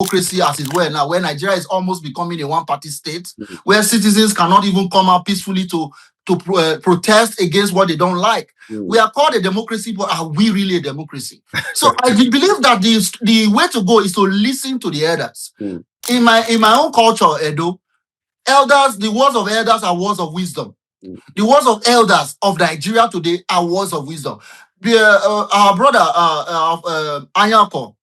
democracy as it were now, where Nigeria is almost becoming a one-party state, where citizens cannot even come out peacefully to protest against what they don't like. We are called a democracy, but are we really a democracy? So I believe that the way to go is to listen to the elders. In my own culture, Edo, elders, the words of elders are words of wisdom. The words of elders of Nigeria today are words of wisdom. Our brother Anyako,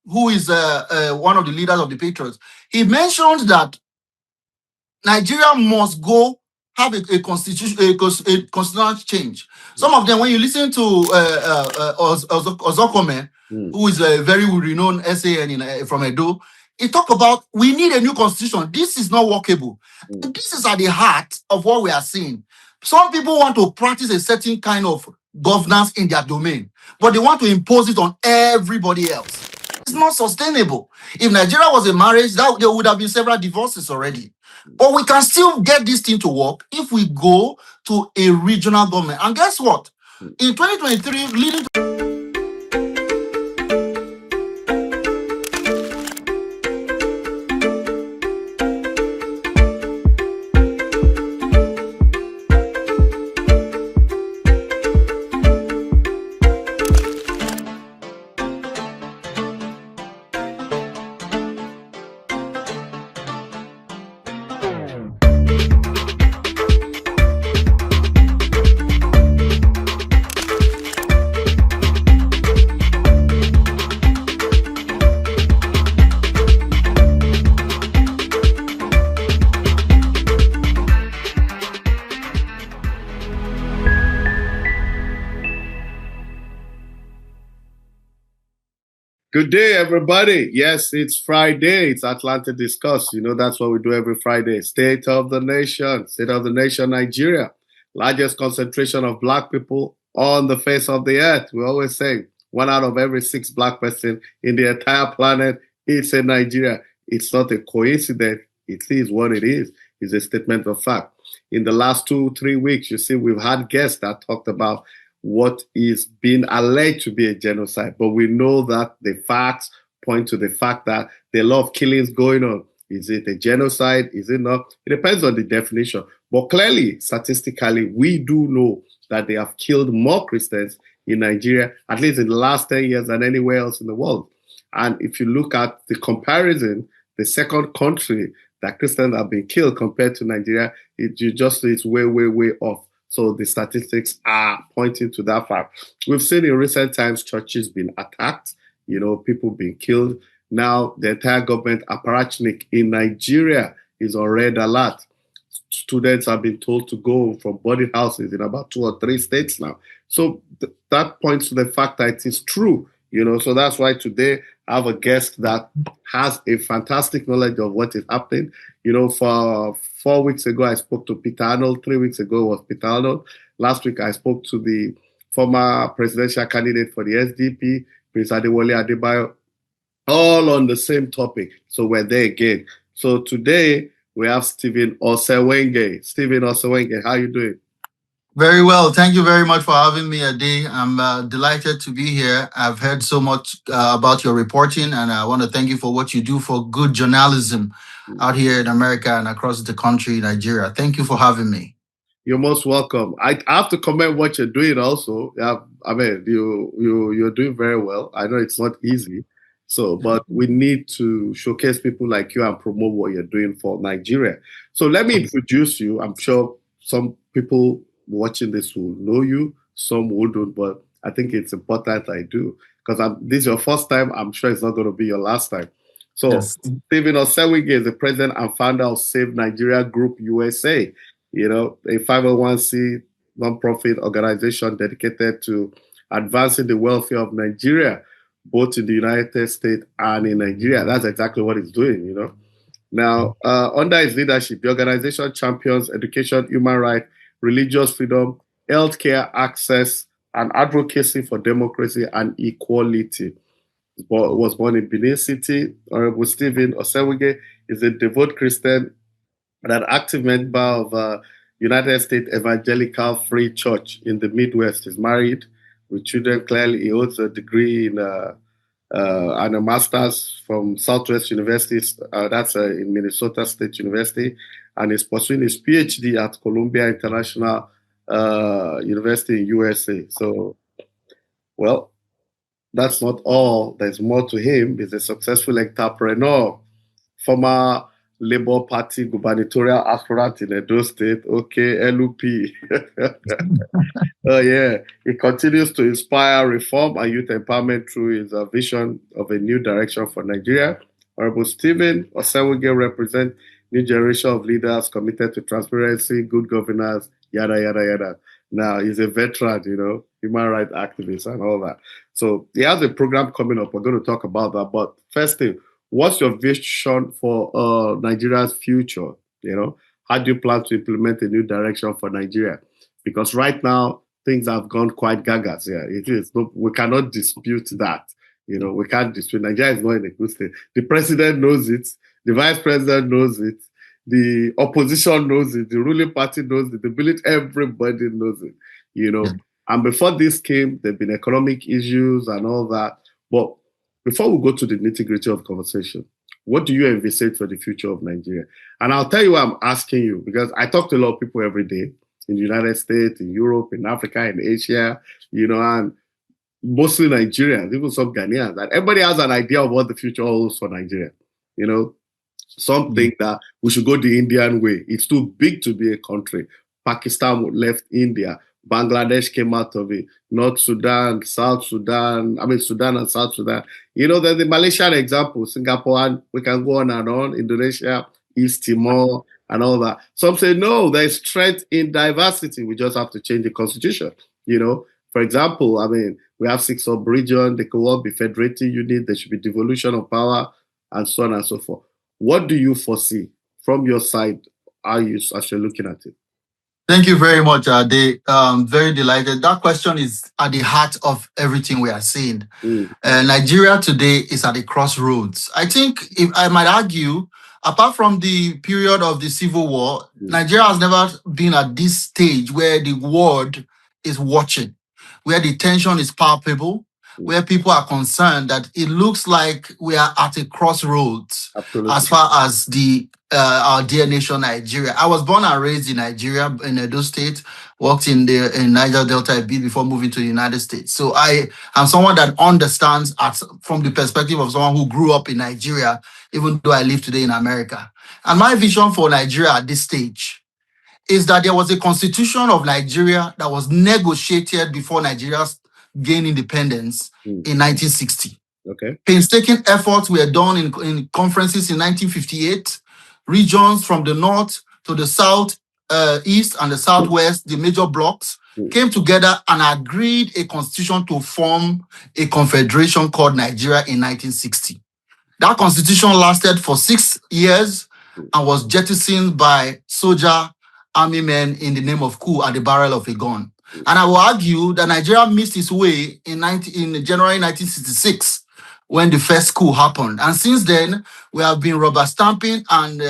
who is one of the leaders of the Patriots, he mentioned that Nigeria must go have a constitutional change. Some of them, when you listen to Ozokome, who is a very renowned SAN from Edo, he talked about we need a new constitution. This is not workable. This is at the heart of what we are seeing. Some people want to practice a certain kind of governance in their domain, but they want to impose it on everybody else. It's not sustainable. If Nigeria was a marriage, there would have been several divorces already. But we can still get this thing to work if we go to a regional government. And guess what? In 2023, leading to Good day, everybody. Yes, it's Friday. It's Atlanta Discuss. You know, that's what we do every Friday. State of the nation, Nigeria. Largest concentration of Black people on the face of the earth. We always say 1 out of every 6 Black person in the entire planet is in Nigeria. It's not a coincidence. It is what it is. It's a statement of fact. In the last 2-3 weeks, you see, we've had guests that talked about what is being alleged to be a genocide. But we know that the facts point to the fact that there are a lot of killings going on. Is it a genocide? Is it not? It depends on the definition. But clearly, statistically, we do know that they have killed more Christians in Nigeria, at least in the last 10 years, than anywhere else in the world. And if you look at the comparison, the second country that Christians have been killed compared to Nigeria, it's way, way, way off. So the statistics are pointing to that fact. We've seen in recent times churches being attacked, you know, people being killed. Now the entire government apparatchik in Nigeria is on red alert. Students have been told to go from boarding houses in about 2 or 3 states now. So that points to the fact that it is true, you know. So that's why today I have a guest that has a fantastic knowledge of what is happening. You know, for 4 weeks ago, I spoke to Peter Arnold. 3 weeks ago was Peter Arnold. Last week, I spoke to the former presidential candidate for the SDP, Prince Adewale Adebayo, all on the same topic. So we're there again. So today, we have Stephen Osemwegie. Stephen Osemwegie, how are you doing? Very well. Thank you very much for having me, Ade. I'm delighted to be here. I've heard so much about your reporting, and I want to thank you for what you do for good journalism out here in America and across the country, Nigeria. Thank you for having me. You're most welcome. I have to comment what you're doing also. I mean, you're doing very well. I know it's not easy. So, but we need to showcase people like you and promote what you're doing for Nigeria. So let me introduce you. I'm sure some people watching this will know you, some wouldn't, but I think it's important I do, because this is your first time. I'm sure it's not going to be your last time. So yes. Stephen Osemwegie is the president and founder of Save Nigeria Group USA, you know, a 501c nonprofit organization dedicated to advancing the welfare of Nigeria, both in the United States and in Nigeria. That's exactly what it's doing, you know. Now, under his leadership, the organization champions education, human rights, religious freedom, healthcare access, and advocacy for democracy and equality. Was born in Benin City. Honorable Stephen Osemwegie is a devout Christian and an active member of United States Evangelical Free Church in the Midwest. He's married with children. Clearly, he holds a degree in and a master's from Southwest University, that's in Minnesota State University, and is pursuing his Ph.D. at Columbia International University in USA. So, well, that's not all. There's more to him. He's a successful entrepreneur, former Labour Party gubernatorial aspirant in Edo State, okay, LUP. Oh, yeah. He continues to inspire reform and youth empowerment through his vision of a new direction for Nigeria. Honorable Stephen Osemwegie represents new generation of leaders committed to transparency, good governance, yada, yada, yada. Now, he's a veteran, human rights activist and all that. So he has a program coming up. We're going to talk about that. But first thing, what's your vision for Nigeria's future? How do you plan to implement a new direction for Nigeria? Because right now, things have gone quite gaga. Yeah, it is. We cannot dispute that. We can't dispute. Nigeria is not in a good state. The president knows it. The vice president knows it. The opposition knows it. The ruling party knows it. The village, everybody knows it. Yeah. And before this came, there've been economic issues and all that. But before we go to the nitty-gritty of conversation, what do you envisage for the future of Nigeria? And I'll tell you why I'm asking you, because I talk to a lot of people every day in the United States, in Europe, in Africa, in Asia, and mostly Nigerians, even some Ghanaians. And everybody has an idea of what the future holds for Nigeria. Some think that we should go the Indian way. It's too big to be a country. Pakistan left India. Bangladesh came out of it. North Sudan, South Sudan, Sudan and South Sudan. There's the Malaysian example, Singapore, and we can go on and on, Indonesia, East Timor, and all that. Some say, no, there's strength in diversity. We just have to change the constitution. For example, we have 6 sub-regions. They could all be federated units. There should be devolution of power, and so on and so forth. What do you foresee from your side as you're looking at it? Thank you very much, Ade. Very delighted. That question is at the heart of everything we are seeing. Nigeria today is at the crossroads. I think, if I might argue, apart from the period of the Civil War, Nigeria has never been at this stage where the world is watching, where the tension is palpable, where people are concerned that it looks like we are at a crossroads. Absolutely. As far as our dear nation, Nigeria. I was born and raised in Nigeria, in Edo State, worked in Niger Delta a bit before moving to the United States. So I am someone that understands from the perspective of someone who grew up in Nigeria, even though I live today in America. And my vision for Nigeria at this stage is that there was a constitution of Nigeria that was negotiated before Nigeria gained independence in 1960. Okay. Painstaking efforts were done in conferences in 1958. Regions from the north to the south, east, and the southwest, the major blocks, came together and agreed a constitution to form a confederation called Nigeria in 1960. That constitution lasted for 6 years and was jettisoned by soldier army men in the name of coup at the barrel of a gun. And I will argue that Nigeria missed its way in January 1966 when the first coup happened. And since then, we have been rubber stamping and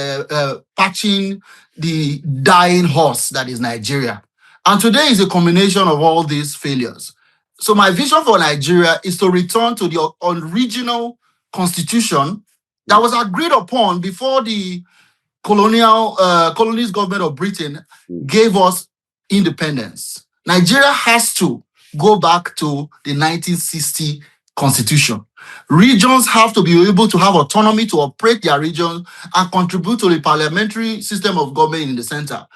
patching the dying horse that is Nigeria. And today is a combination of all these failures. So my vision for Nigeria is to return to the original constitution that was agreed upon before the colonialist government of Britain gave us independence. Nigeria has to go back to the 1960 constitution. Regions have to be able to have autonomy to operate their region and contribute to the parliamentary system of government in the center.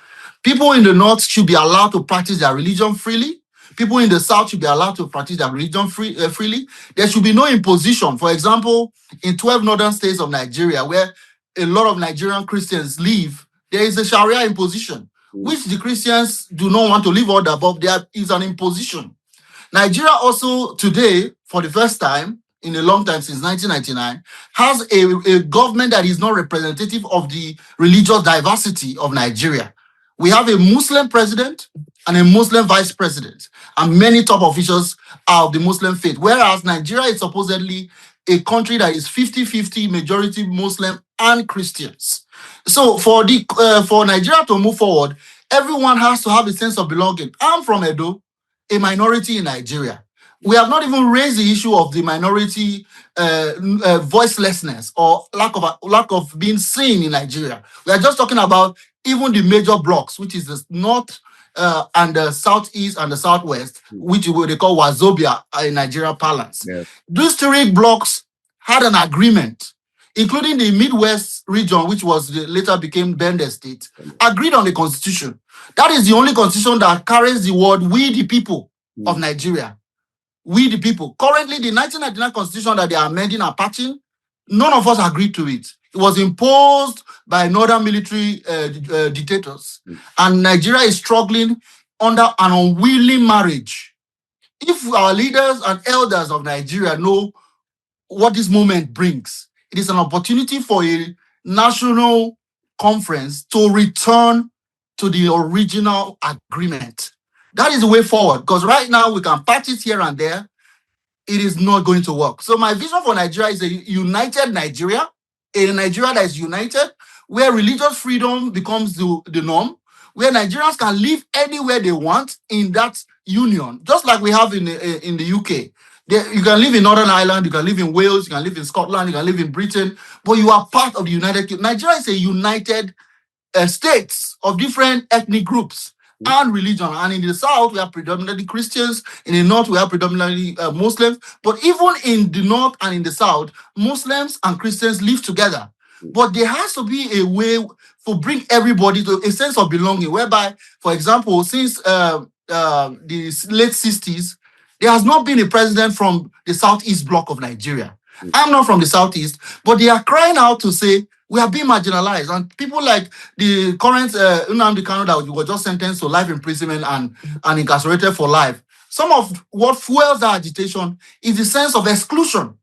People in the north should be allowed to practice their religion freely. People in the south should be allowed to practice their religion freely. There should be no imposition. For example, in 12 northern states of Nigeria, where a lot of Nigerian Christians live, there is a Sharia imposition, which the Christians do not want to live under, but there is an imposition. Nigeria also today, for the first time in a long time, since 1999, has a government that is not representative of the religious diversity of Nigeria. We have a Muslim president and a Muslim vice president, and many top officials are of the Muslim faith, whereas Nigeria is supposedly a country that is 50-50 majority Muslim and Christians. So for Nigeria to move forward, everyone has to have a sense of belonging. I'm from Edo, a minority in Nigeria. We have not even raised the issue of the minority voicelessness or lack of being seen in Nigeria. We are just talking about even the major blocks, which is the north and the southeast and the southwest, which they call Wazobia in Nigeria parlance. Yes. These three blocks had an agreement, including the Midwest region, which later became Benin State, agreed on the constitution. That is the only constitution that carries the word "we the people" of Nigeria. We the people. Currently, the 1999 constitution that they are amending and patching, none of us agreed to it. It was imposed by northern military dictators. And Nigeria is struggling under an unwilling marriage. If our leaders and elders of Nigeria know what this moment brings, it is an opportunity for a national conference to return to the original agreement. That is the way forward, because right now we can patch it here and there. It is not going to work. So my vision for Nigeria is a united Nigeria, a Nigeria that is united, where religious freedom becomes the norm, where Nigerians can live anywhere they want in that union, just like we have in the UK. You can live in Northern Ireland, you can live in Wales, you can live in Scotland, you can live in Britain, but you are part of the United Kingdom. Nigeria is a united states of different ethnic groups and religion. And in the south, we are predominantly Christians. In the north, we are predominantly Muslims. But even in the north and in the south, Muslims and Christians live together. But there has to be a way to bring everybody to a sense of belonging, whereby, for example, since the late 60s, there has not been a president from the southeast block of Nigeria. I'm not from the southeast, but they are crying out to say, we are being marginalized. And people like the current Nnamdi Kanu that was just sentenced to life imprisonment and incarcerated for life. Some of what fuels that agitation is the sense of exclusion.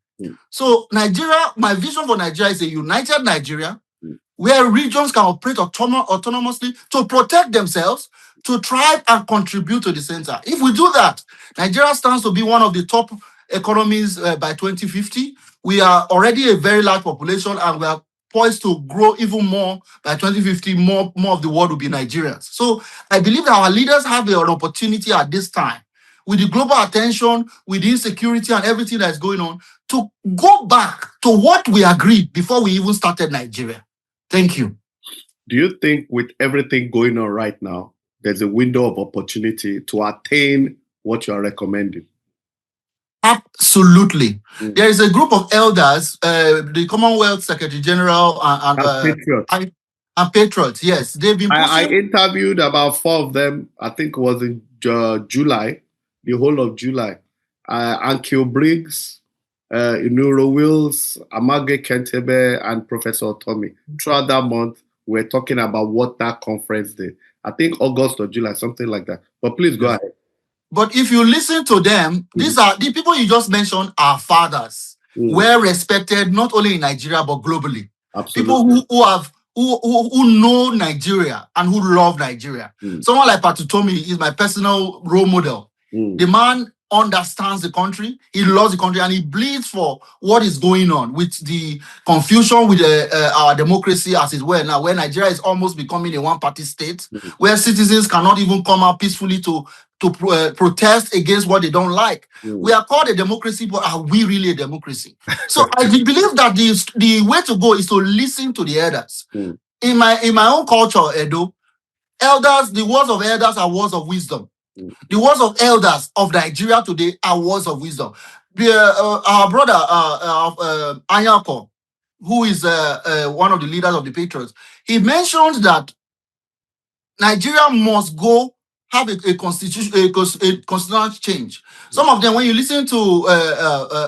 So Nigeria, my vision for Nigeria is a united Nigeria where regions can operate autonomously to protect themselves, to thrive and contribute to the center. If we do that, Nigeria stands to be one of the top economies by 2050. We are already a very large population and we are poised to grow even more by 2050. More of the world will be Nigerians. So I believe that our leaders have an opportunity at this time, with the global attention, with the insecurity and everything that's going on, to go back to what we agreed before we even started Nigeria. Thank you. Do you think with everything going on right now, there's a window of opportunity to attain what you are recommending? Absolutely. There is a group of elders, the Commonwealth Secretary General and Patriots. Yes, they've been pushing. I interviewed about 4 of them. I think it was in July, the whole of July. Ankyo Briggs, Inuro Wills, Amage Kentebe, and Professor Tommy. Throughout that month, we're talking about what that conference did. I think August or July, something like that. But please go ahead. But if you listen to them, these are the people you just mentioned are fathers, well respected not only in Nigeria but globally. Absolutely. People who know Nigeria and who love Nigeria. Someone like Patutomi is my personal role model. The man understands the country, he loves the country, and he bleeds for what is going on with the confusion with our democracy as it were now, where Nigeria is almost becoming a one-party state, where citizens cannot even come out peacefully to protest against what they don't like. We are called a democracy, but are we really a democracy? So I believe that the way to go is to listen to the elders. In my own culture, Edo, elders, the words of elders are words of wisdom. The words of elders of Nigeria today are words of wisdom. Our brother Anyako, who is one of the leaders of the Patriots, he mentioned that Nigeria must go have a constitutional change. Some of them, when you listen to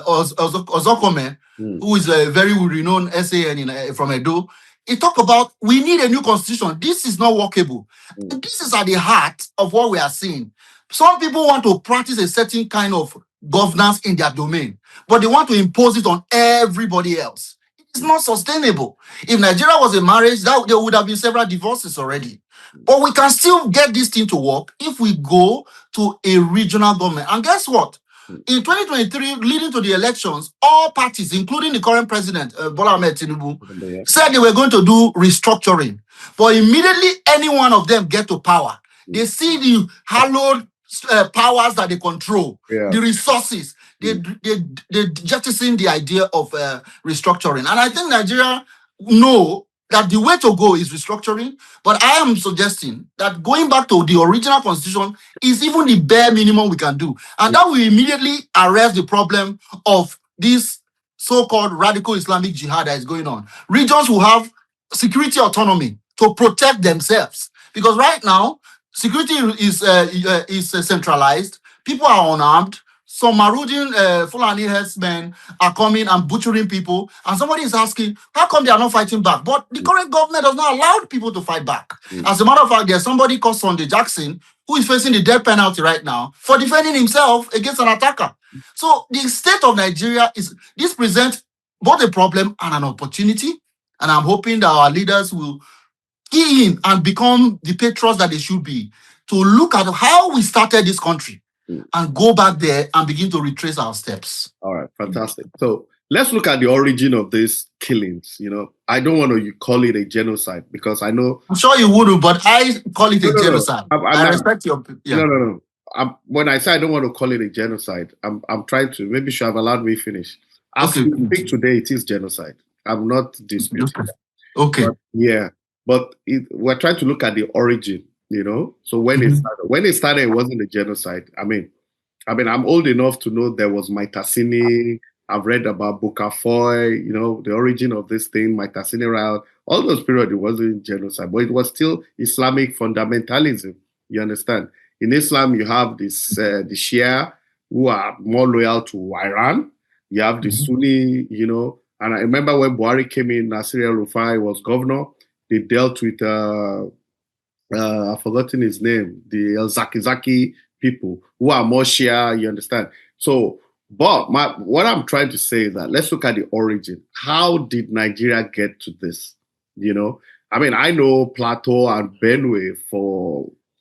Ozokome, who is a very renowned SAN from Edo, he talked about we need a new constitution. This is not workable. This is at the heart of what we are seeing. Some people want to practice a certain kind of governance in their domain, but they want to impose it on everybody else. It's not sustainable. If Nigeria was a marriage, there would have been several divorces already. But we can still get this thing to work if we go to a regional government. And guess what? In 2023, leading to the elections, all parties, including the current president, Bola Ahmed Tinubu, said they were going to do restructuring. But immediately any one of them get to power, they see the hallowed powers that they control, Yeah. the resources. They jettison the idea of restructuring. And I think Nigeria know that the way to go is restructuring, but I am suggesting that going back to the original constitution is even the bare minimum we can do. And that will immediately arrest the problem of this so-called radical Islamic jihad that is going on. Regions will have security autonomy to protect themselves. Because right now, security is centralized. People are unarmed. Some marauding Fulani herdsmen are coming and butchering people. And somebody is asking, how come they are not fighting back? But the current government does not allow people to fight back. As a matter of fact, there's somebody called Sunday Jackson who is facing the death penalty right now for defending himself against an attacker. So the state of Nigeria this presents both a problem and an opportunity. And I'm hoping that our leaders will key in and become the patriots that they should be, to look at how we started this country and go back there and begin to retrace our steps. All right, fantastic. So let's look at the origin of these killings. I don't want to call it a genocide because I know... I'm sure you wouldn't, but I call it a genocide. I respect your... Yeah. No. When I say I don't want to call it a genocide, I'm trying to... Maybe you should have allowed me finish. As we speak today, it is genocide. I'm not disputing that. Okay. But we're trying to look at the origin, So when it started, it wasn't a genocide. I mean, I'm old enough to know there was Maitasini. I've read about Bukafoy, the origin of this thing, Maitasini riot. All those periods, it wasn't genocide, but it was still Islamic fundamentalism. You understand? In Islam, you have this the Shia who are more loyal to Iran. You have the Sunni, And I remember when Buhari came in, Nasir El-Rufai was governor. They dealt with, I've forgotten his name, the El-Zakizaki people who are more Shia, you understand? So, but what I'm trying to say is that let's look at the origin. How did Nigeria get to this? I know Plateau and Benue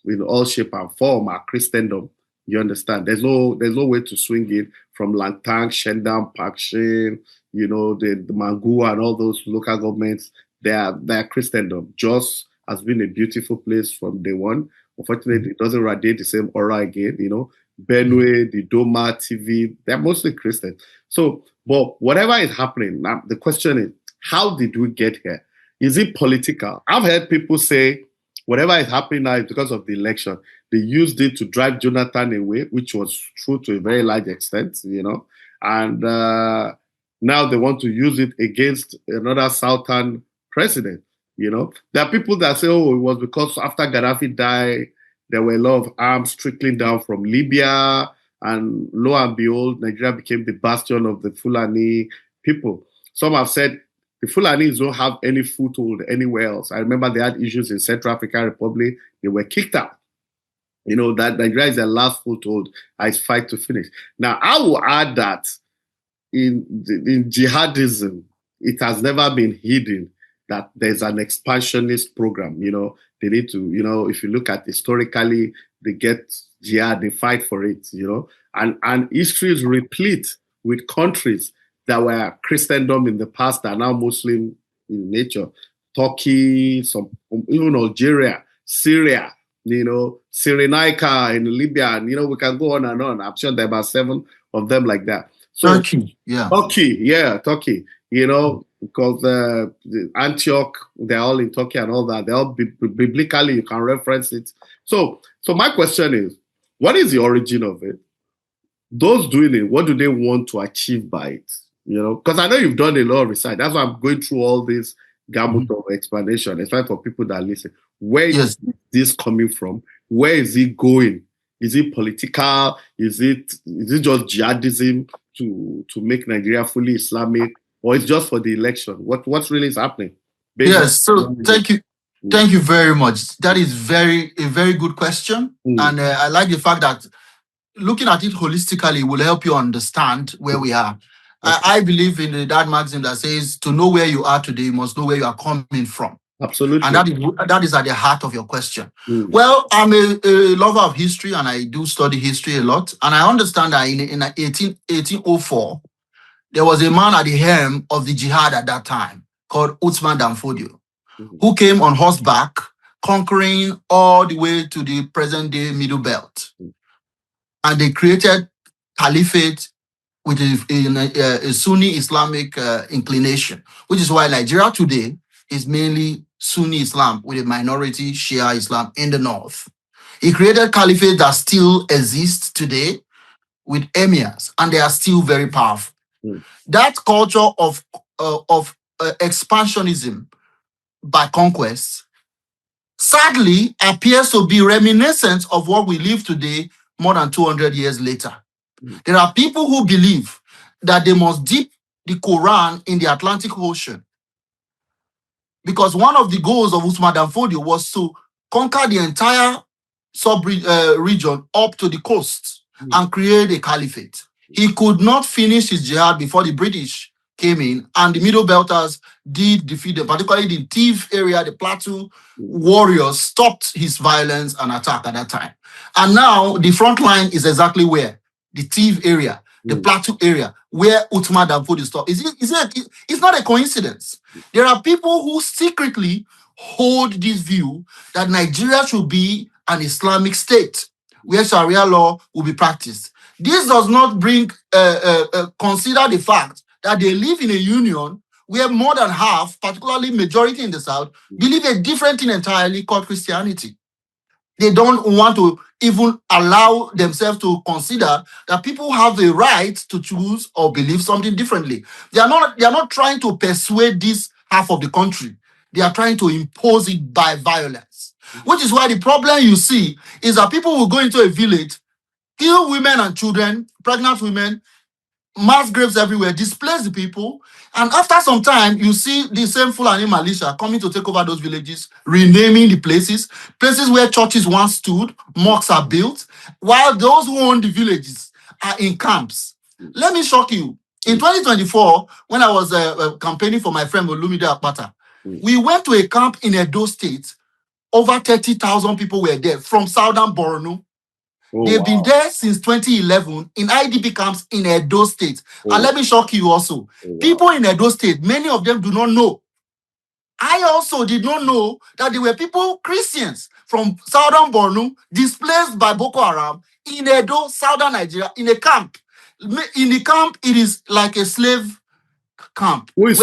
in all shape and form are Christendom. You understand? There's no way to swing it from Langtang, Shendam, Pakshin, the Mangu and all those local governments. They are Christendom. Jos has been a beautiful place from day one. Unfortunately, it doesn't radiate the same aura again. Benue, the Doma, TV, they're mostly Christian. So, but whatever is happening, now the question is, how did we get here? Is it political? I've heard people say, whatever is happening now is because of the election. They used it to drive Jonathan away, which was true to a very large extent, and now they want to use it against another Southern president, There are people that say, oh, it was because after Gaddafi died, there were a lot of arms trickling down from Libya, and lo and behold, Nigeria became the bastion of the Fulani people. Some have said the Fulanis don't have any foothold anywhere else. I remember they had issues in Central African Republic. They were kicked out. That Nigeria is their last foothold. I fight to finish. Now, I will add that in jihadism, it has never been hidden that there's an expansionist program. They need to, if you look at historically, they get jihad, they fight for it, and history is replete with countries that were Christendom in the past that are now Muslim in nature. Turkey, even Algeria, Syria, Cyrenaica in Libya, and we can go on and on. I'm sure there are about 7 of them like that. So, Turkey, Turkey, because the Antioch, they're all in Turkey and all that. They're all biblically, you can reference it. So my question is, what is the origin of it? Those doing it, what do they want to achieve by it? Because I know you've done a lot of research. That's why I'm going through all this gamut of explanation. It's right for people that listen. Where is this coming from? Where is it going? Is it political? Is it just jihadism to make Nigeria fully Islamic, or it's just for the election? What really is happening? Yes. So thank you very much. That is a very good question, and I like the fact that looking at it holistically will help you understand where we are. I believe in that maxim that says, to know where you are today, you must know where you are coming from. Absolutely. And that is at the heart of your question. Well, I'm a lover of history, and I do study history a lot. And I understand that in 1804, there was a man at the helm of the jihad at that time called Usman Dan Fodio, who came on horseback, conquering all the way to the present-day Middle Belt. and they created caliphate with a Sunni Islamic inclination, which is why Nigeria today is mainly Sunni Islam with a minority Shia Islam in the north. He created caliphate that still exists today with emirs, and they are still very powerful. That culture of expansionism by conquest sadly appears to be reminiscent of what we live today more than 200 years later. There are people who believe that they must dip the Quran in the Atlantic Ocean because one of the goals of Usman Dan Fodio was to conquer the entire sub-region up to the coast and create a caliphate. He could not finish his jihad before the British came in, and the Middle Belters did defeat them, particularly the Tiv area, the Plateau warriors stopped his violence and attack at that time. And now the front line is exactly where? The Tiv area, the Plateau area, where Uthman Dan Fodio stopped. It's not a coincidence. There are people who secretly hold this view that Nigeria should be an Islamic state where Sharia law will be practiced. This does not consider the fact that they live in a union where more than half, particularly majority in the South, believe a different thing entirely called Christianity. They don't want to even allow themselves to consider that people have a right to choose or believe something differently. They are not trying to persuade this half of the country. They are trying to impose it by violence, which is why the problem you see is that people will go into a village, kill women and children, pregnant women, mass graves everywhere, displace the people, and after some time, you see the same Fulani militia coming to take over those villages, renaming the places where churches once stood, mosques are built, while those who own the villages are in camps. Let me shock you. In 2024, when I was campaigning for my friend Olumide Akpata, we went to a camp in Edo State. Over 30,000 people were there from southern Borno. They've been there since 2011 in IDP camps in Edo State. And let me shock you also. People in Edo State, many of them do not know. I also did not know that there were people, Christians from southern Borno, displaced by Boko Haram in Edo, southern Nigeria, in a camp. In the camp, it is like a slave camp. Who is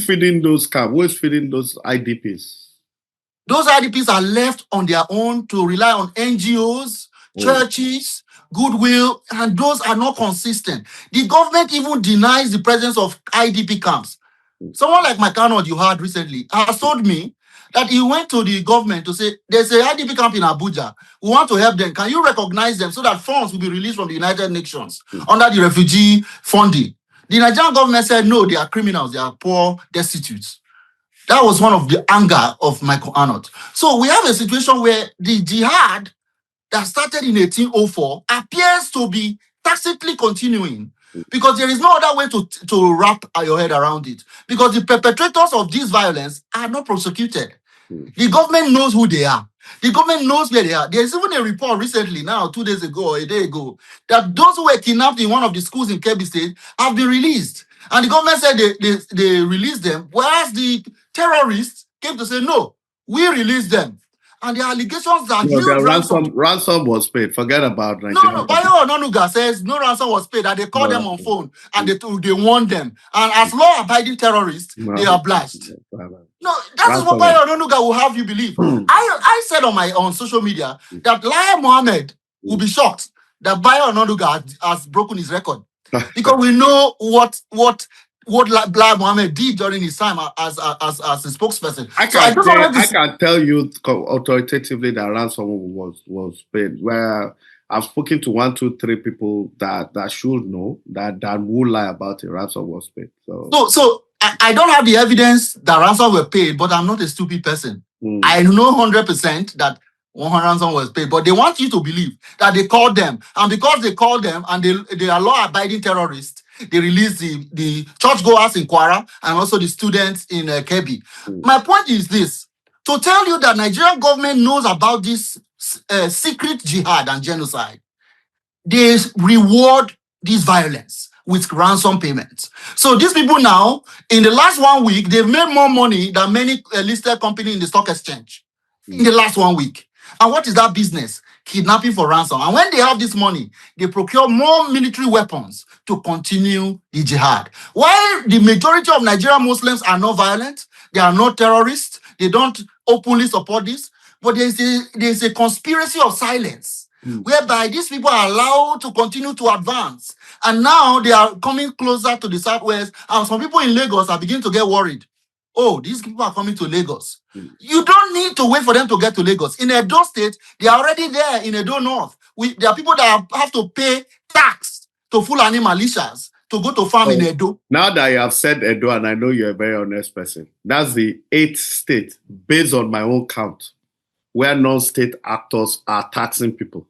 feeding those camps? Who is feeding those IDPs? Those IDPs are left on their own to rely on NGOs, churches, goodwill, and those are not consistent. The government even denies the presence of IDP camps. Someone like McCarnott you heard recently has told me that he went to the government to say, there's an IDP camp in Abuja. We want to help them. Can you recognize them so that funds will be released from the United Nations under the refugee funding? The Nigerian government said, no, they are criminals. They are poor, destitute. That was one of the anger of Michael Arnott. So we have a situation where the jihad that started in 1804 appears to be tacitly continuing because there is no other way to wrap your head around it. Because the perpetrators of this violence are not prosecuted. The government knows who they are. The government knows where they are. There's even a report recently, now 2 days ago or a day ago, that those who were kidnapped in one of the schools in Kebbi State have been released. And the government said they released them, whereas the terrorists came to say, no, we released them. And the allegations that the ransom was paid. Forget about Nigeria. No, Bayo Ononuga says no ransom was paid, and they called them on phone and they warned them. And as law-abiding terrorists, they are obliged. No, that is what Bayo Ononuga will have you believe. I said on social media that Lai Mohammed will be shocked that Bayo Ononuga has broken his record. Because we know what Lai Mohammed did during his time as a spokesperson. I can tell you authoritatively that ransom was paid. Where I've spoken to 1, 2, 3 people that should know that would lie about it. Ransom was paid. So I don't have the evidence that ransom were paid, but I'm not a stupid person. I know 100% that ransom was paid, but they want you to believe that they called them, and because they called them and they are law-abiding terrorists, they released the churchgoers in Kwara and also the students in Kebbi. My point is this: to tell you that Nigerian government knows about this secret jihad and genocide, they reward this violence with ransom payments. So these people now, in the last 1 week, they've made more money than many listed companies in the stock exchange in the last 1 week. And what is that business? kidnapping for ransom. And when they have this money, they procure more military weapons to continue the jihad. While the majority of Nigerian Muslims are not violent, they are not terrorists, they don't openly support this, but there's a conspiracy of silence whereby these people are allowed to continue to advance. And now they are coming closer to the southwest, and some people in Lagos are beginning to get worried. Oh, these people are coming to Lagos. You don't need to wait for them to get to Lagos. In Edo State, they are already there in Edo North. There are people that have to pay tax to Fulani militias to go to farm in Edo. Now that you have said Edo, and I know you're a very honest person, that's the 8th state, based on my own count, where non-state actors are taxing people.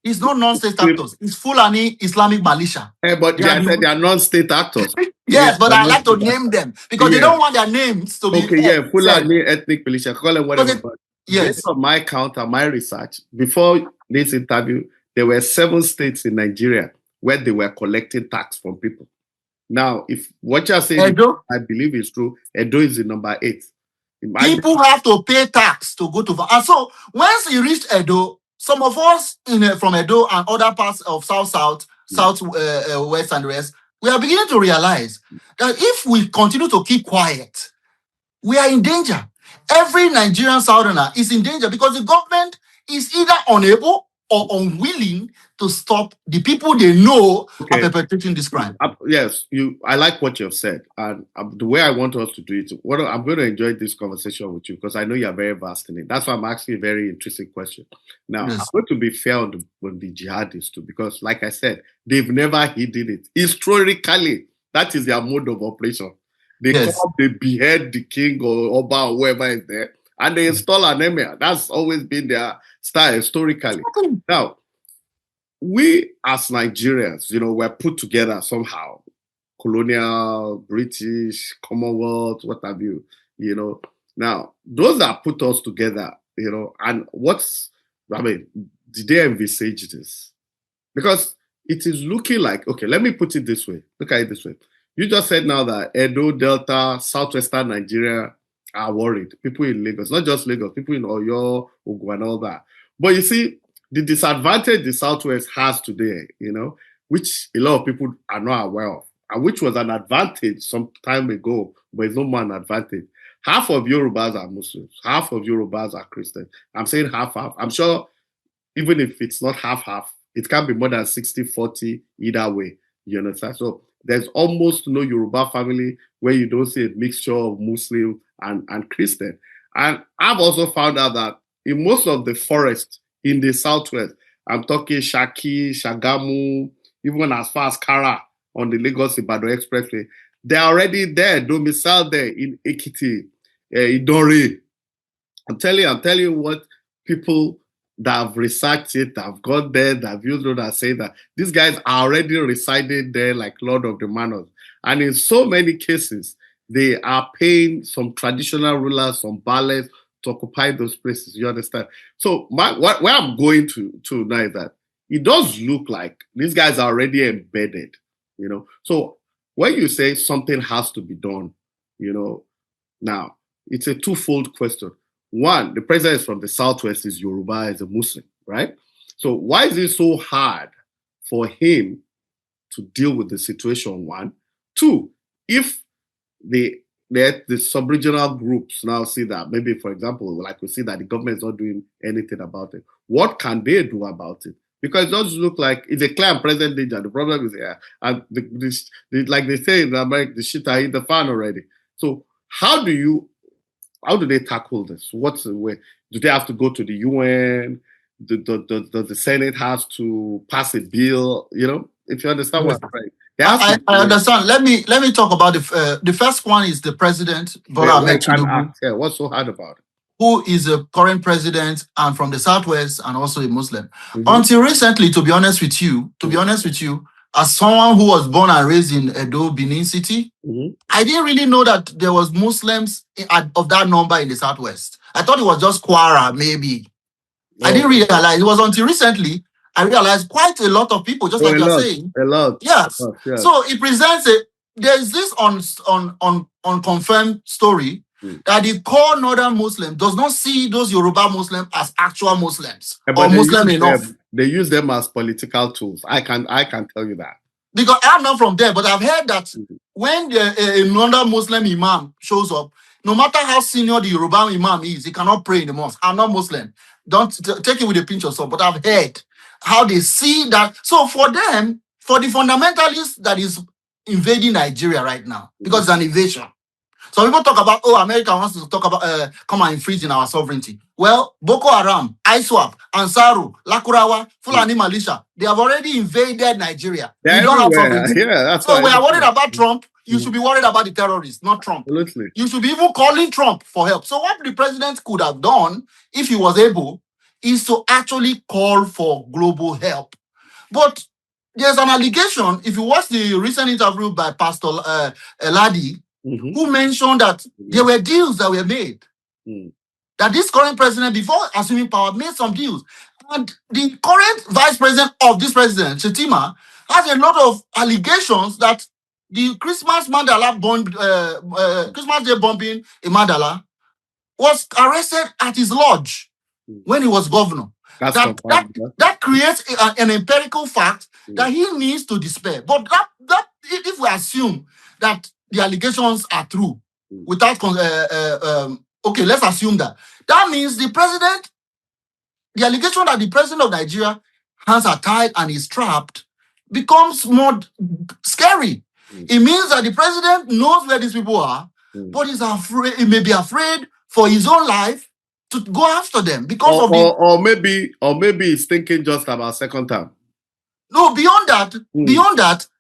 It's not non-state actors. It's Fulani Islamic militia. But they are non-state actors. Yes, but I like to name them because they don't want their names to be. Okay, Fulani ethnic militia, call them whatever. Yes. Based on my count and my research, before this interview, there were 7 states in Nigeria where they were collecting tax from people. Now, if what you're saying, Edo, I believe is true, Edo is the number 8. People have to pay tax to go to farm. And so once you reach Edo, some of us from Edo and other parts of South, West, and the rest, we are beginning to realize that if we continue to keep quiet, we are in danger. Every Nigerian Southerner is in danger because the government is either unable or unwilling to stop the people they know are perpetrating this crime. Yes, I like what you've said. And the way I want us to do it, I'm going to enjoy this conversation with you because I know you're very vast in it. That's why I'm asking a very interesting question. Now, I'm going to be fair on the jihadists too, because like I said, they've never hidden it. Historically, that is their mode of operation. They come, they behead the king or Oba or whoever is there, and they install an emir. That's always been their style historically. Now, we as Nigerians, were put together somehow. Colonial, British, Commonwealth, what have you, Now, those that put us together, and did they envisage this? Because it is looking like, okay, let me put it this way. Look at it this way. You just said now that Edo, Delta, Southwestern Nigeria are worried. People in Lagos, not just Lagos, people in Oyo, Ogun, and all that. But you see, the disadvantage the Southwest has today, which a lot of people are not aware of, and which was an advantage some time ago, but it's no more an advantage. Half of Yorubas are Muslims, half of Yorubas are Christians. I'm saying half-half. I'm sure even if it's not half-half, it can be more than 60-40 either way. You understand? So there's almost no Yoruba family where you don't see a mixture of Muslim and Christian. And I've also found out that in most of the forests in the Southwest, I'm talking Shaki, Shagamu, even as far as Kara on the Lagos-Ibadan Expressway, they're already there, domiciled there in Ekiti, Idori. I'm telling you what people that have researched it, that have got there, that have used it, that say that these guys are already residing there like Lord of the Manors. And in so many cases, they are paying some traditional rulers, some ballets to occupy those places. You understand? So where I'm going to now is that it does look like these guys are already embedded, So when you say something has to be done, now it's a twofold question. One, the president is from the Southwest, is Yoruba, is a Muslim, right? So why is it so hard for him to deal with the situation? One. Two, if the sub-regional groups now see that, maybe, for example, like we see that the government is not doing anything about it, what can they do about it? Because it does look like it's a clear and present danger. The problem is here. And like they say in America, the shit I hit the fan already. So how do they tackle this? What's the way? Do they have to go to the UN? Does the Senate has to pass a bill? If you understand what I'm saying. I understand. Let me talk about the first one is the president, Bola Ahmed Tinubu. Yeah, what's so hard about it? Who is a current president and from the Southwest and also a Muslim. Mm-hmm. Until recently, to be honest with you, as someone who was born and raised in Edo, Benin City, I didn't really know that there was Muslims of that number in the Southwest. I thought it was just Kwara, maybe. Oh. I didn't realize. It was until recently I realized quite a lot of people, just like you're saying. A lot. Yes. So it presents there's this unconfirmed story that the core northern Muslim does not see those Yoruba Muslims as actual Muslims But or Muslim enough. They use them as political tools. I can tell you that. Because I'm not from there, but I've heard that when another Muslim imam shows up, no matter how senior the Yoruba imam is, he cannot pray in the mosque. I'm not Muslim. Don't take it with a pinch of salt, but I've heard how they see that. So for them, for the fundamentalists that is invading Nigeria right now, because it's an invasion. Some people talk about, America wants to talk about, come and infringe in our sovereignty. Well, Boko Haram, ISWAP, Ansaru, Lakurawa, Fulani Militia, they have already invaded Nigeria. They're we don't have everywhere. sovereignty. Yeah, that's so we are worried about Trump. You should be worried about the terrorists, not Trump. Absolutely. You should be even calling Trump for help. So what the president could have done, if he was able, is to actually call for global help. But there's an allegation, if you watch the recent interview by Pastor Eladi, who mentioned that there were deals that were made. That this current president, before assuming power, made some deals. And the current vice president of this president, Shetima, has a lot of allegations that the Christmas Day bombing in Mandala was arrested at his lodge when he was governor. That creates an empirical fact that he needs to despair. But that if we assume that the allegations are true, without okay, let's assume that. That means the allegation that the president of Nigeria hands are tied and is trapped becomes more scary. It means that the president knows where these people are, but he's afraid. He may be afraid for his own life to go after them because or maybe he's thinking just about second term. No, beyond that,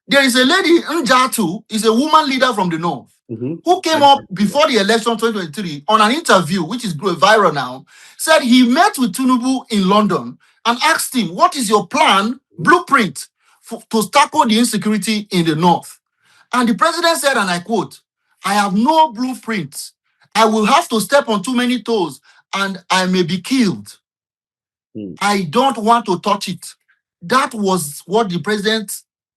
there is a lady, Njatu, is a woman leader from the north, who came up before the election 2023 on an interview, which is viral now, said he met with Tinubu in London and asked him, what is your plan, blueprint, to tackle the insecurity in the north? And the president said, and I quote, I have no blueprint. I will have to step on too many toes and I may be killed. I don't want to touch it. That was what the president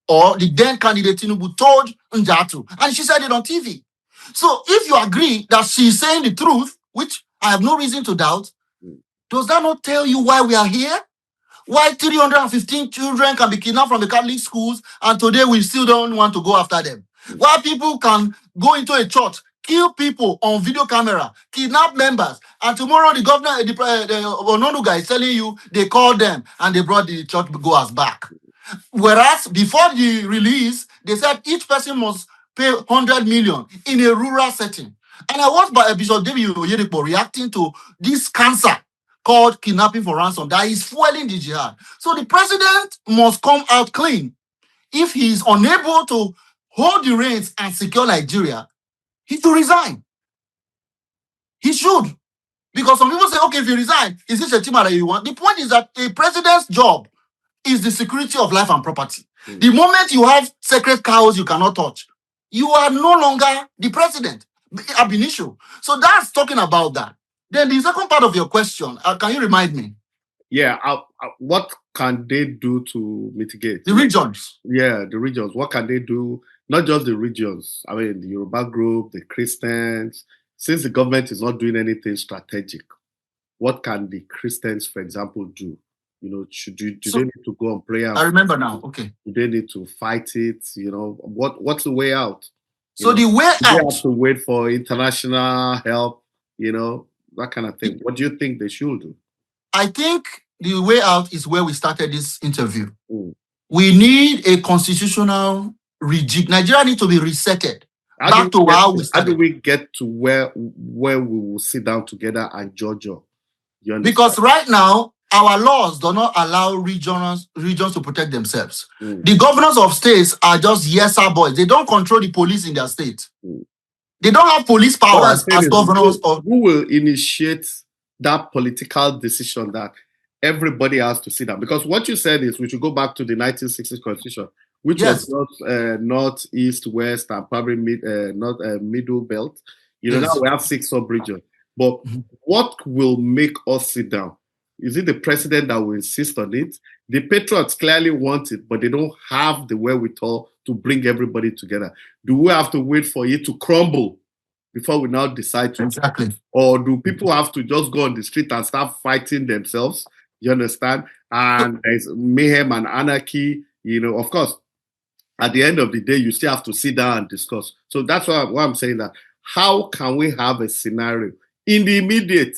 or the then candidate Tinubu told Njatu. And she said it on TV. So if you agree that she's saying the truth, which I have no reason to doubt, does that not tell you why we are here? Why 315 children can be kidnapped from the Catholic schools and today we still don't want to go after them? Why people can go into a church, kill people on video camera, kidnap members, and tomorrow the governor, the Ononuga is telling you they called them and they brought the church goers back. Whereas before the release, they said each person must pay 100 million in a rural setting. And I watched by Bishop David Oyedepo reacting to this cancer called kidnapping for ransom that is fueling the jihad. So the president must come out clean. If he is unable to hold the reins and secure Nigeria, he should resign. He should. Because some people say, okay, if you resign, is this a team that you want? The point is that a president's job is the security of life and property. The moment you have sacred cows you cannot touch, you are no longer the president, ab initio. So that's talking about that. Then the second part of your question, can you remind me? Yeah, what can they do to mitigate? The regions. Yeah, the regions. What can they do? Not just the regions. I mean, the Yoruba group, the Christians. Since the government is not doing anything strategic, what can the Christians, for example, do? You know, do they need to go and pray? I remember now. Okay. Do they need to fight it? You know, what's the way out? So the way out. They have to wait for international help. You know, that kind of thing. What do you think they should do? I think the way out is where we started this interview. We need a constitutional rejig. Nigeria needs to be resetted. How do we get to where we will sit down together and judge? Because right now, our laws do not allow regions to protect themselves. The governors of states are just yes-sir boys. They don't control the police in their state. They don't have police powers as governors. Who will initiate that political decision that everybody has to sit down? Because what you said is we should go back to the 1960s constitution, which was not north, east, west, and probably middle belt. You know, now we have 6 sub-regions. But what will make us sit down? Is it the president that will insist on it? The patriots clearly want it, but they don't have the wherewithal to bring everybody together. Do we have to wait for it to crumble before we now decide to? Exactly. Or do people have to just go on the street and start fighting themselves? You understand? And there's mayhem and anarchy. Of course, at the end of the day, you still have to sit down and discuss. So that's why I'm saying that. How can we have a scenario in the immediate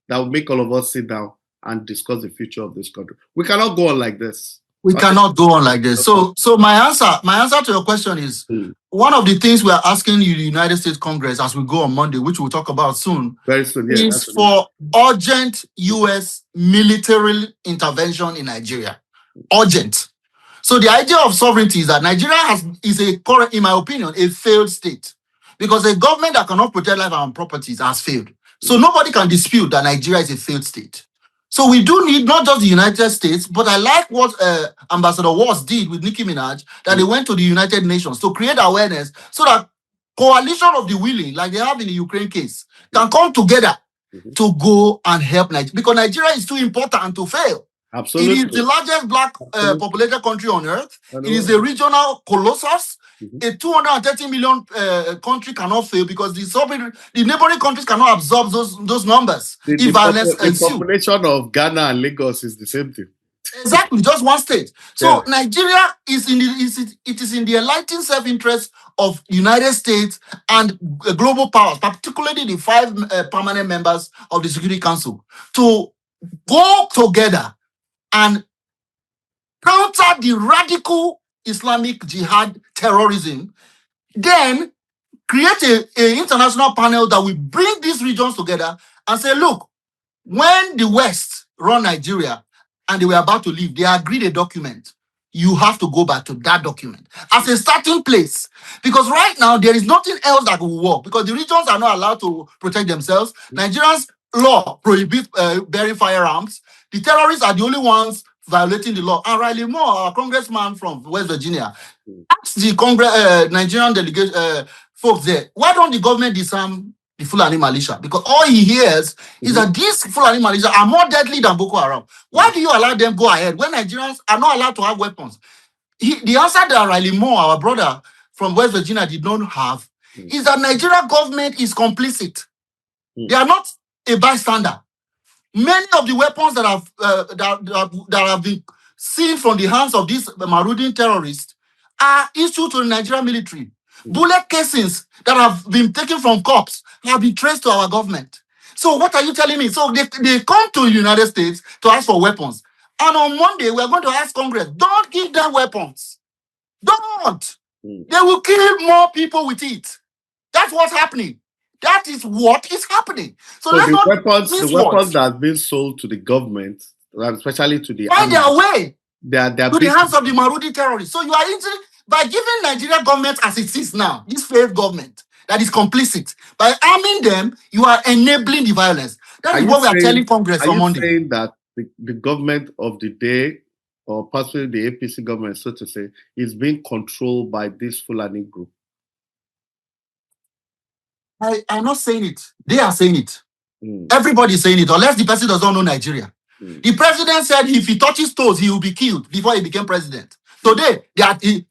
that will make all of us sit down and discuss the future of this country? We cannot go on like this. We cannot go on like this. So my answer to your question is, one of the things we are asking the United States Congress as we go on Monday, which we'll talk about soon, very soon, yeah, is for urgent U.S. military intervention in Nigeria. Urgent. So the idea of sovereignty is that Nigeria is in my opinion, a failed state, because a government that cannot protect life and properties has failed. So nobody can dispute that Nigeria is a failed state. So we do need not just the United States, but I like what Ambassador Walz did with Nicki Minaj, that they went to the United Nations to create awareness so that coalition of the willing, like they have in the Ukraine case, can come together to go and help Nigeria, because Nigeria is too important to fail. Absolutely. It is the largest black populated country on earth. It is a regional colossus. A 230 million country cannot fail because the neighboring countries cannot absorb those numbers. The population of Ghana and Lagos is the same thing. Exactly, just one state. So Nigeria is in the enlightened self-interest of United States and global powers, particularly the 5 permanent members of the Security Council, to go together and counter the radical Islamic jihad terrorism, then create an international panel that will bring these regions together and say, look, when the West run Nigeria and they were about to leave, they agreed a document. You have to go back to that document as a starting place. Because right now, there is nothing else that will work, because the regions are not allowed to protect themselves. Nigeria's law prohibits bearing firearms. The terrorists are the only ones violating the law. And Riley Moore, our congressman from West Virginia, asked the Nigerian delegate folks there, why don't the government disarm the Fulani militia? Because all he hears is that these Fulani militia are more deadly than Boko Haram. Why do you allow them go ahead when Nigerians are not allowed to have weapons? The answer that Riley Moore, our brother from West Virginia, did not have is that Nigerian government is complicit. They are not a bystander. Many of the weapons that have been seen from the hands of these marauding terrorists are issued to the Nigerian military. Bullet casings that have been taken from cops have been traced to our government. So what are you telling me? So they come to the United States to ask for weapons. And on Monday, we are going to ask Congress, don't give them weapons. Don't. They will kill more people with it. That's what's happening. That is what is happening. So let's the weapons that have been sold to the government, especially to the find their way to the hands of the Marudi terrorists. So you are by giving Nigerian government as it is now, this failed government that is complicit, by arming them, you are enabling the violence. That is what we are telling Congress on Monday. Are you saying that the government of the day, or possibly the APC government, so to say, is being controlled by this Fulani group? I'm not saying it. They are saying it. Everybody is saying it, unless the person does not know Nigeria. The president said if he touches toes, he will be killed before he became president. Today,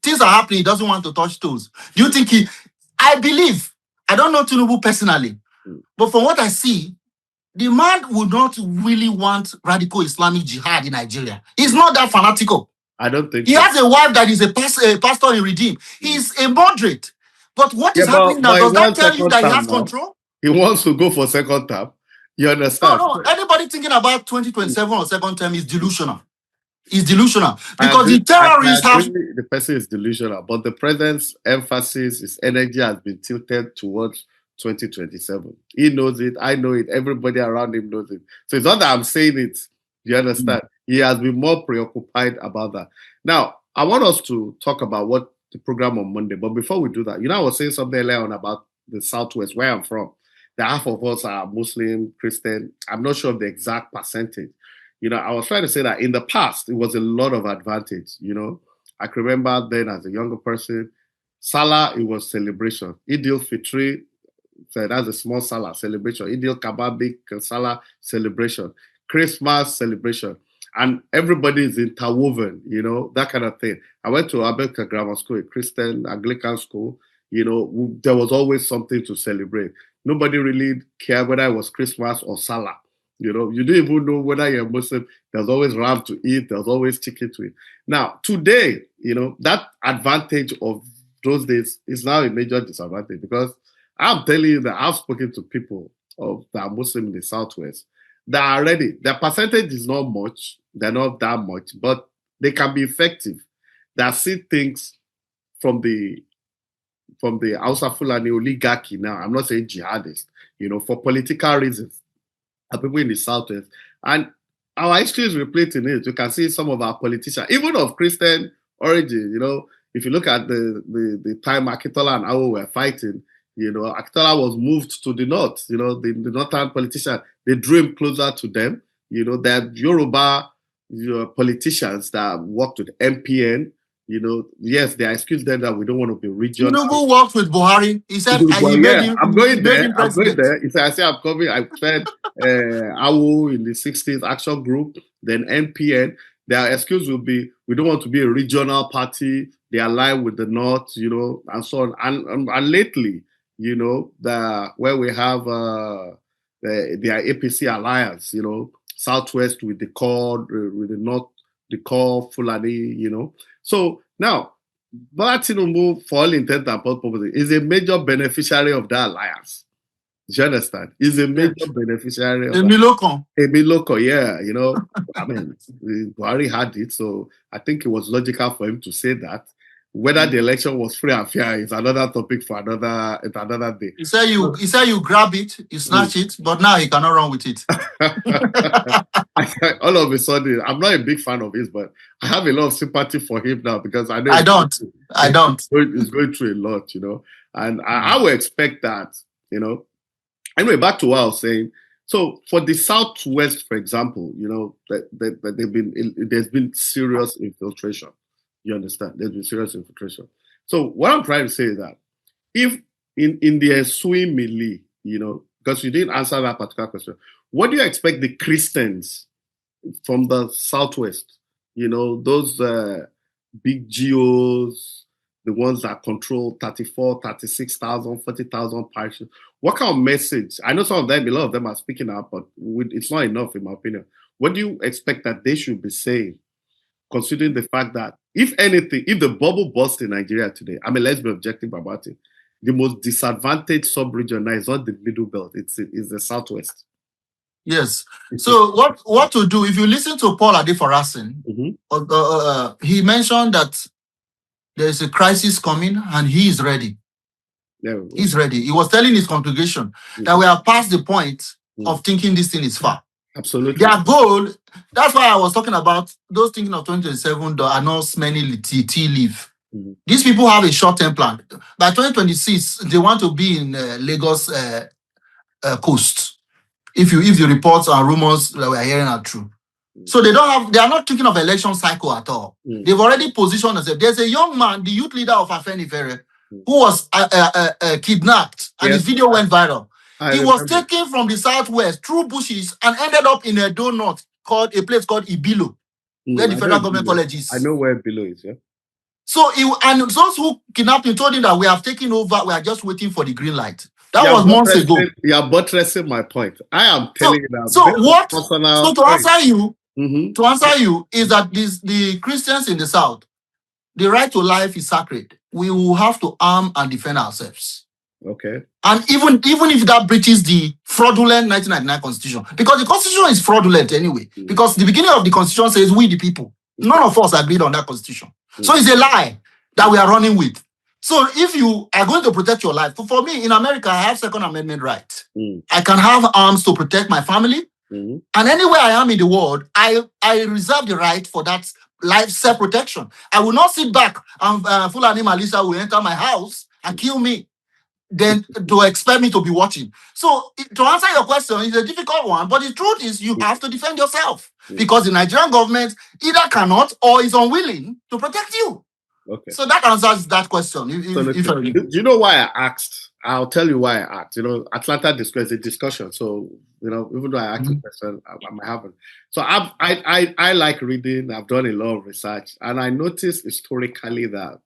things are happening. He doesn't want to touch toes. Do you think I believe, I don't know Tinubu personally, but from what I see, the man would not really want radical Islamic jihad in Nigeria. He's not that fanatical. I don't think he has a wife that is a pastor in Redeem. He's a moderate. But what is happening now? Does that tell you that he has control? He wants to go for second term. You understand? No. Anybody thinking about 2027 or second term is delusional. Is delusional. Because the terrorists the person is delusional, but the president's emphasis, his energy has been tilted towards 2027. He knows it. I know it. Everybody around him knows it. So it's not that I'm saying it. You understand? He has been more preoccupied about that. Now, I want us to talk about what the program on Monday. But before we do that, I was saying something earlier on about the Southwest, where I'm from. That half of us are Muslim, Christian. I'm not sure of the exact percentage. I was trying to say that in the past, it was a lot of advantage. I can remember then as a younger person, Salah, it was celebration. Idil Fitri, so that's a small Salah celebration. Idil Kabah, big Salah celebration. Christmas celebration. And everybody is interwoven, that kind of thing. I went to Abeka Grammar School, a Christian Anglican school. There was always something to celebrate. nobody really cared whether it was Christmas or Salah. You know, you didn't even know whether you're Muslim. There's always ram to eat. There's always chicken to eat. Now, today, you know, that advantage of those days is now a major disadvantage, because I'm telling you that I've spoken to people that are Muslim in the Southwest that are ready. Their percentage is not much. They're not that much, but they can be effective. They see things from the Hausa Fulani oligarchy now. I'm not saying jihadists, you know, for political reasons. People in the Southwest. And our history is replete in it. You can see some of our politicians, even of Christian origin, you know, if you look at the time Akitola and Awo were fighting, you know, Akitola was moved to the north, you know, the northern politician, they drew him closer to them. You know, there Yoruba politicians that worked with MPN, you know, yes, they excuse them that we don't want to be regional. Tinubu worked with Buhari. He said, I'm going there. He said, I say I'm coming. I said, AWO in the 60s, Action Group, then NPN. Their excuse will be, we don't want to be a regional party. They align with the North, you know, and so on. And lately, you know, where we have their APC alliance, you know, Southwest with the core, with the North, the core Fulani, you know. So now, Bola Tinubu, for all intent and purposes, is a major beneficiary of that alliance. Do you understand? He's a major beneficiary of Emiloko, yeah, you know. I mean, Buhari had it, so I think it was logical for him to say that. Whether the election was free and fair is another topic for another day. He said you grab it, you snatch it, but now he cannot run with it. All of a sudden, I'm not a big fan of his, but I have a lot of sympathy for him now, because I know I don't. He's going through a lot, you know, and I would expect that, you know. Anyway, back to what I was saying. So for the Southwest, for example, you know, there's been serious infiltration. You understand? There's been serious infiltration. So what I'm trying to say is that if in the ensuing melee, you know, because you didn't answer that particular question, what do you expect the Christians from the Southwest, you know, those big GOs, the ones that control 34, 36,000, 40,000 parishes, what kind of message? I know some of them, a lot of them are speaking out, but it's not enough in my opinion. What do you expect that they should be saying, considering the fact that, if anything, if the bubble bursts in Nigeria today, I mean, let's be objective about it, the most disadvantaged sub-region now is not the middle belt, it's the Southwest. Yes. So what to do? If you listen to Paul Adefarasin, he mentioned that there is a crisis coming and he is ready. He's ready. He was telling his congregation that we are past the point of thinking this thing is far. Absolutely. Their goal, that's why I was talking about those thinking of 2027 are not smelling tea leaf. These people have a short-term plan. By 2026, they want to be in Lagos coast. If the reports and rumors that we are hearing are true. So they are not thinking of election cycle at all. They've already positioned themselves. There's a young man, the youth leader of Afenifere, who was kidnapped, and his video went viral. He was taken from the Southwest through bushes and ended up in a donut called a place called Ibilo, where the federal government college is. I know where Ibilo is, yeah. So and those who kidnapped him told him that we have taken over, we are just waiting for the green light. That was months ago. You are buttressing my point. I am telling you that. So to answer you is that the Christians in the South, the right to life is sacred. We will have to arm and defend ourselves. Okay. And even if that breaches the fraudulent 1999 constitution, because the constitution is fraudulent anyway, because the beginning of the constitution says we the people. None of us agreed on that constitution. So it's a lie that we are running with. So if you are going to protect your life, for me in America, I have Second Amendment rights. I can have arms to protect my family. And anywhere I am in the world, I reserve the right for that life self-protection. I will not sit back and Fulani Malisa will enter my house and kill me, then to expect me to be watching. So to answer your question, it's a difficult one, but the truth is you have to defend yourself because the Nigerian government either cannot or is unwilling to protect you. Okay. So that answers that question. Do you know why I asked? I'll tell you why I asked. You know, Atlanta discussed a discussion. So, you know, even though I asked a question, I haven't. So I like reading. I've done a lot of research. And I noticed historically that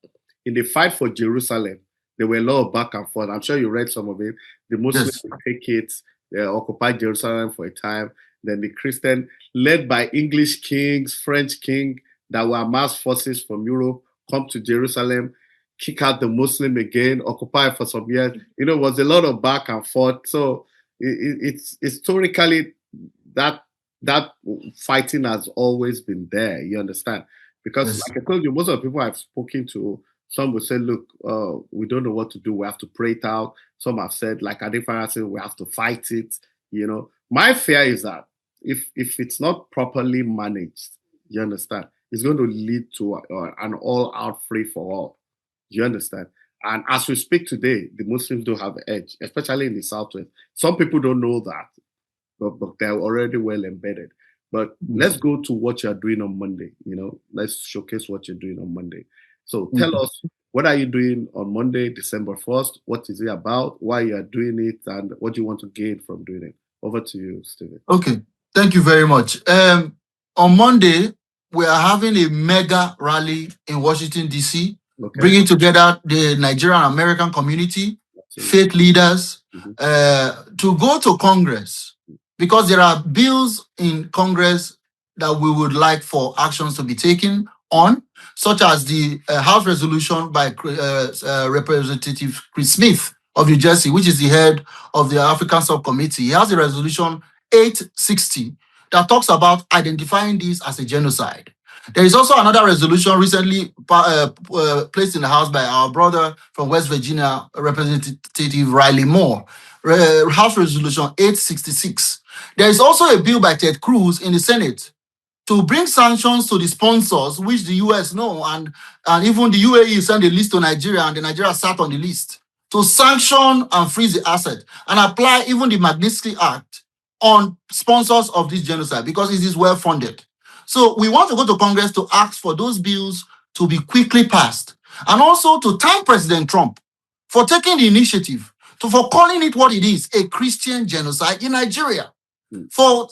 in the fight for Jerusalem, there were a lot of back and forth. I'm sure you read some of it. The Muslims take it, they occupied Jerusalem for a time. Then the Christian, led by English kings, French king, that were mass forces from Europe, come to Jerusalem, kick out the Muslim again, occupy for some years. You know, it was a lot of back and forth. So it's historically that fighting has always been there. You understand? Because like I told you, most of the people I've spoken to, some will say, look, we don't know what to do. We have to pray it out. Some have said, like Adifara said, we have to fight it. You know, my fear is that if it's not properly managed, you understand, it's going to lead to an all-out free-for-all. You understand? And as we speak today, the Muslims don't have an edge, especially in the Southwest. Some people don't know that, but they're already well embedded. But let's go to what you're doing on Monday. You know, let's showcase what you're doing on Monday. So tell us, what are you doing on Monday, December 1st? What is it about? Why you are doing it? And what do you want to gain from doing it? Over to you, Stephen. Okay, thank you very much. On Monday, we are having a mega rally in Washington, D.C., bringing together the Nigerian American community, faith leaders, to go to Congress, because there are bills in Congress that we would like for actions to be taken on, such as the House resolution by Representative Chris Smith of New Jersey, which is the head of the African Subcommittee. He has a resolution 860 that talks about identifying this as a genocide. There is also another resolution recently placed in the House by our brother from West Virginia, Representative Riley Moore, House Resolution 866. There is also a bill by Ted Cruz in the Senate to bring sanctions to the sponsors, which the US know, and even the UAE sent a list to Nigeria, and the Nigeria sat on the list, to sanction and freeze the asset and apply even the Magnitsky Act on sponsors of this genocide, because it is well funded. So we want to go to Congress to ask for those bills to be quickly passed, and also to thank President Trump for taking the initiative, for calling it what it is, a Christian genocide in Nigeria, for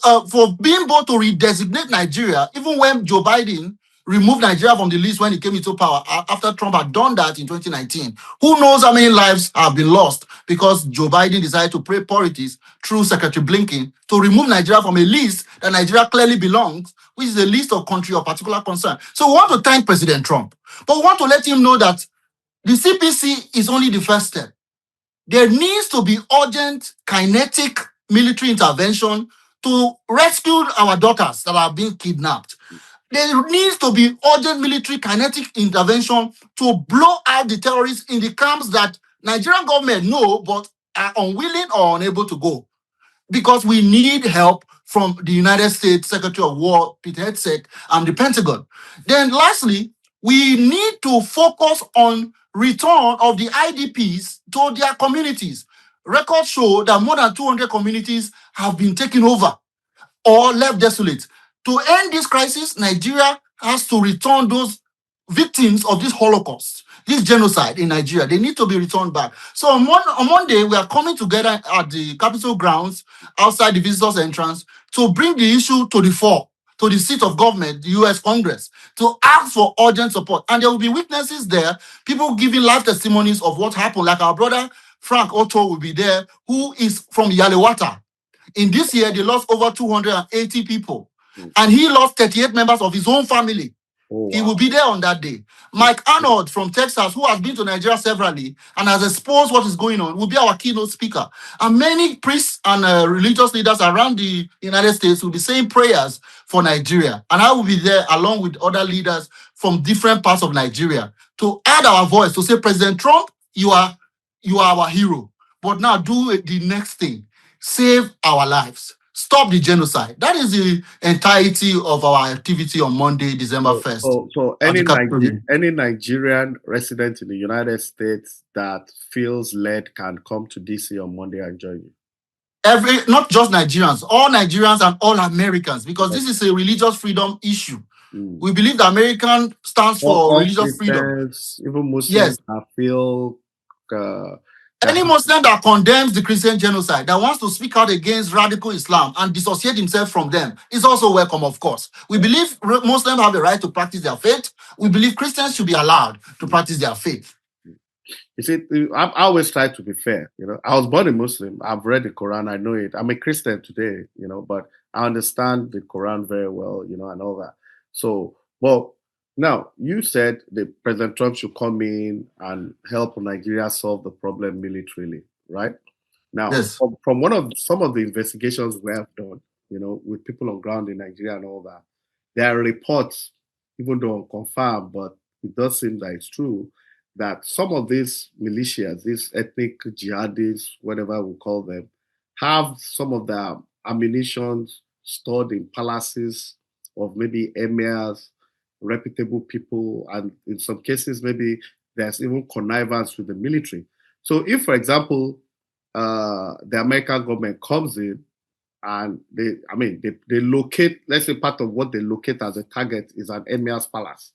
being able to redesignate Nigeria, even when Joe Biden removed Nigeria from the list when he came into power, after Trump had done that in 2019. Who knows how many lives have been lost because Joe Biden decided to play politics through Secretary Blinken to remove Nigeria from a list that Nigeria clearly belongs, which is a list of countries of particular concern. So we want to thank President Trump, but we want to let him know that the CPC is only the first step. There needs to be urgent, kinetic military intervention to rescue our daughters that are being kidnapped. There needs to be urgent military kinetic intervention to blow out the terrorists in the camps that Nigerian government know but are unwilling or unable to go, because we need help from the United States Secretary of War, Pete Hegseth, and the Pentagon. Then lastly, we need to focus on return of the IDPs to their communities. Records show that more than 200 communities have been taken over or left desolate. To end this crisis, Nigeria has to return those victims of this Holocaust, this genocide in Nigeria. They need to be returned back. So on Monday, we are coming together at the Capitol grounds outside the visitors' entrance to bring the issue to the fore, to the seat of government, the US Congress, to ask for urgent support. And there will be witnesses there, people giving live testimonies of what happened, like our brother Frank Otto will be there, who is from Yalewata. In this year, they lost over 280 people. And he lost 38 members of his own family. Oh, wow. He will be there on that day. Mike Arnold from Texas, who has been to Nigeria severally and has exposed what is going on, will be our keynote speaker. And many priests and religious leaders around the United States will be saying prayers for Nigeria. And I will be there along with other leaders from different parts of Nigeria to add our voice to say, President Trump, you are our hero. But now do the next thing. Save our lives. Stop the genocide. That is the entirety of our activity on Monday, December 1st. So any Nigerian resident in the United States that feels led can come to DC on Monday and join you? Not just Nigerians, all Nigerians and all Americans, because this is a religious freedom issue. We believe the American stands for religious freedom. Even Muslims feel... Any Muslim that condemns the Christian genocide, that wants to speak out against radical Islam and dissociate himself from them, is also welcome, of course. We believe Muslims have the right to practice their faith. We believe Christians should be allowed to practice their faith. You see, I always try to be fair. I was born a Muslim. I've read the Quran. I know it. I'm a Christian today, but I understand the Quran very well, and all that. So, well, now you said that President Trump should come in and help Nigeria solve the problem militarily, right? Now, Yes. from some of the investigations we have done, with people on ground in Nigeria and all that, there are reports, even though unconfirmed, but it does seem that it's true, that some of these militias, these ethnic jihadists, whatever we call them, have some of their ammunition stored in palaces of maybe emirs, reputable people, and in some cases, maybe there's even connivance with the military. So, if, for example, the American government comes in and they locate, let's say part of what they locate as a target is an emir's palace,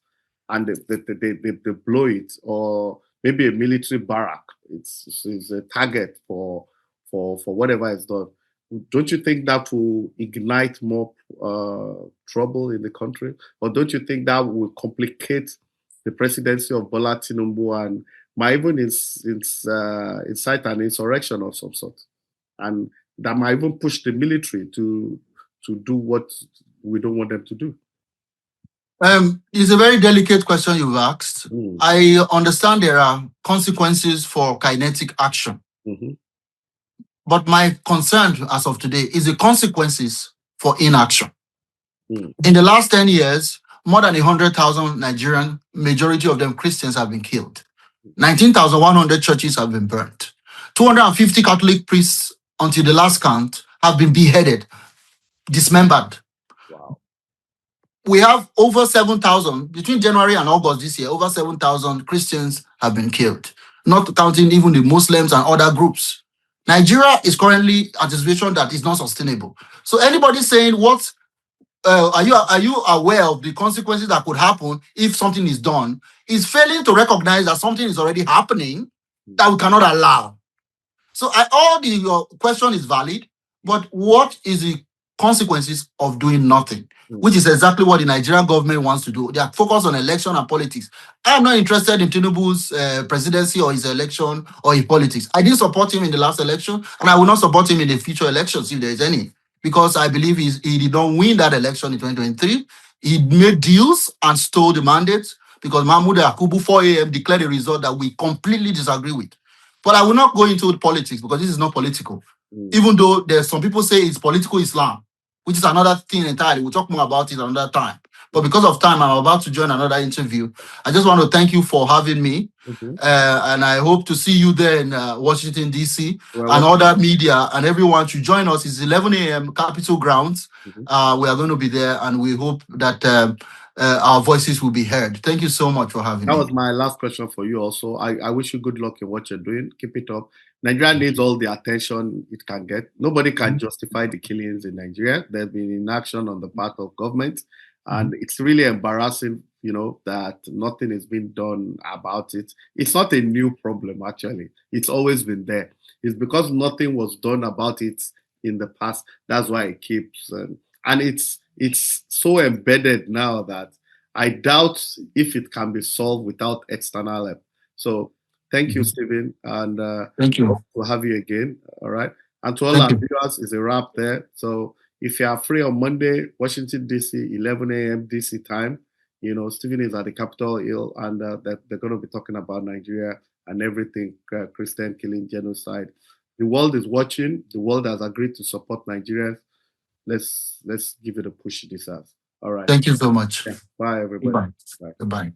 and they blow it, or maybe a military barrack. It's a target for whatever is done. Don't you think that will ignite more trouble in the country, or don't you think that will complicate the presidency of Bola Tinubu and might even incite an insurrection of some sort, and that might even push the military to do what we don't want them to do? It's a very delicate question you've asked. I understand there are consequences for kinetic action. But my concern as of today is the consequences for inaction. In the last 10 years, more than 100,000 Nigerian, majority of them Christians, have been killed. 19,100 churches have been burnt. 250 Catholic priests, until the last count, have been beheaded, dismembered. Wow. We have over 7,000, between January and August this year, over 7,000 Christians have been killed, not counting even the Muslims and other groups. Nigeria is currently at a situation that is not sustainable. So anybody saying are you aware of the consequences that could happen if something is done, is failing to recognize that something is already happening that we cannot allow. So your question is valid, but what is the consequences of doing nothing? Which is exactly what the Nigerian government wants to do. They are focused on election and politics. I am not interested in Tinubu's presidency or his election or his politics. I didn't support him in the last election, and I will not support him in the future elections if there is any, because I believe he did not win that election in 2023. He made deals and stole the mandates because Mahmoud Yakubu 4 a.m. declared a result that we completely disagree with. But I will not go into politics because this is not political. Even though there's some people say it's political Islam, which is another thing entirely. We'll talk more about it another time. But because of time, I'm about to join another interview. I just want to thank you for having me. And I hope to see you there in Washington, D.C. and other media, and everyone should join us. It's 11 a.m. Capitol Grounds. We are going to be there, and we hope that our voices will be heard. Thank you so much for having me. That was my last question for you also. I wish you good luck in what you're doing. Keep it up. Nigeria needs all the attention it can get. Nobody can justify the killings in Nigeria. There's been inaction on the part of government, and it's really embarrassing, that nothing is being done about it. It's not a new problem, actually. It's always been there. It's because nothing was done about it in the past. That's why it keeps, and it's so embedded now that I doubt if it can be solved without external help. So thank you, Stephen, and thank you. We'll have you again. All right. And to all our viewers, it's a wrap there. So if you are free on Monday, Washington, D.C., 11 a.m. D.C. time, Stephen is at the Capitol Hill, and they're going to be talking about Nigeria and everything, Christian killing, genocide. The world is watching. The world has agreed to support Nigeria. Let's give it a push this out. All right. Thank you so much. Yeah. Bye, everybody. Goodbye. Goodbye.